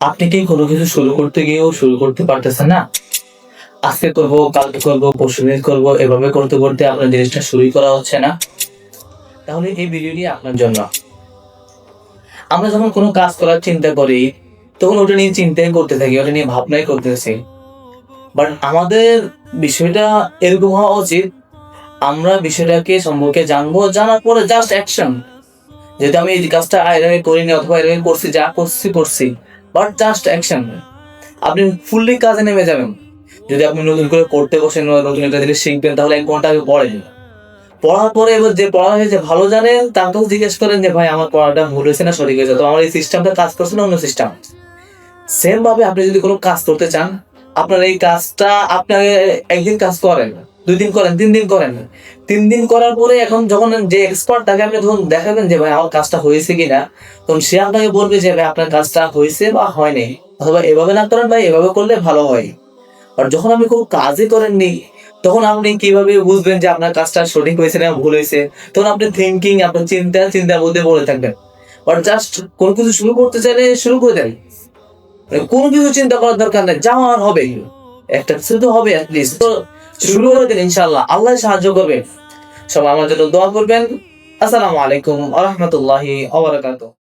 আপনি কি কোনো কিছু শুরু করতে গিয়েও শুরু করতে পারতেছেন না? আজকে করবো, কালকে করবো, পরশুদিন করবো, এভাবে করতে করতে আপনার জিনিসটা শুরুই করা হচ্ছে না? তাহলে এই ভিডিওটি আপনার জন্য। আমরা যখন কোনো কাজ করার চিন্তা করি, তখন ওটা নিয়ে চিন্তাই করতে থাকি, ওটা নিয়ে ভাবনাই করতেছি। বাট আমাদের বিষয়টা এরকম হওয়া উচিত, আমরা বিষয়টাকে সম্পর্কে জানবো, জানার পরে জাস্ট অ্যাকশন। যেহেতু আমি এই কাজটা এর আগে করিনি অথবা এর আগে করছি, যা করছি, বাট জাস্ট অ্যাকশন। আপনি ফুললি কাজে নেমে যাবেন। যদি আপনি নতুন করে পড়তে বসেন, নতুন একটা জিনিস শিখবেন, তাহলে 1 ঘন্টা আগে পড়েন। পড়ার পরে এবার যে পড়া হয়েছে ভালো জানেন, তাকেও জিজ্ঞেস করেন যে ভাই আমার পড়াটা ভুল হয়েছে না সঠিক হয়েছে, তো আমার এই সিস্টেমটা কাজ করছে না অন্য সিস্টেম। সেম ভাবে আপনি যদি কোনো কাজ করতে চান, আপনার এই কাজটা আপনাকে একদিন কাজ করেন, 2 দিন করেন, 3 দিন করেন। 3 দিন করার পরে এখন যখন যে এক্সপার্ট তাকে আপনি তখন দেখাবেন যে ভাই আমার কাজটা হয়েছে কিনা, তখন সে আপনাকে বলবে যে ভাই আপনার কাজটা হয়েছে বা হয়নি, অথবা এভাবে না করেন ভাই এভাবে করলে ভালো হয়। আর যখন আপনি কোনো কাজই করেননি, তখন আপনি কিভাবে বুঝবেন যে আপনার কাজটা সঠিক হয়েছে না ভুল হয়েছে? তখন আপনি থিঙ্কিং, আপনার চিন্তার মধ্যে পড়ে থাকবেন। বাট জাস্ট কোনো কিছু শুরু করতে চাইলে শুরু করে দেন। কোনো কিছু চিন্তা করার দরকার নেই, যা হওয়ার হবে। একটা কিছু তো হবে অ্যাটলিস্ট। তো শুরু করে দিন, ইনশাআল্লাহ আল্লাহ সাহায্য করবে। সবাই আমার জন্য দোয়া করবেন। আসসালামু আলাইকুম ওয়া রাহমাতুল্লাহি ওয়া বারাকাতুহু।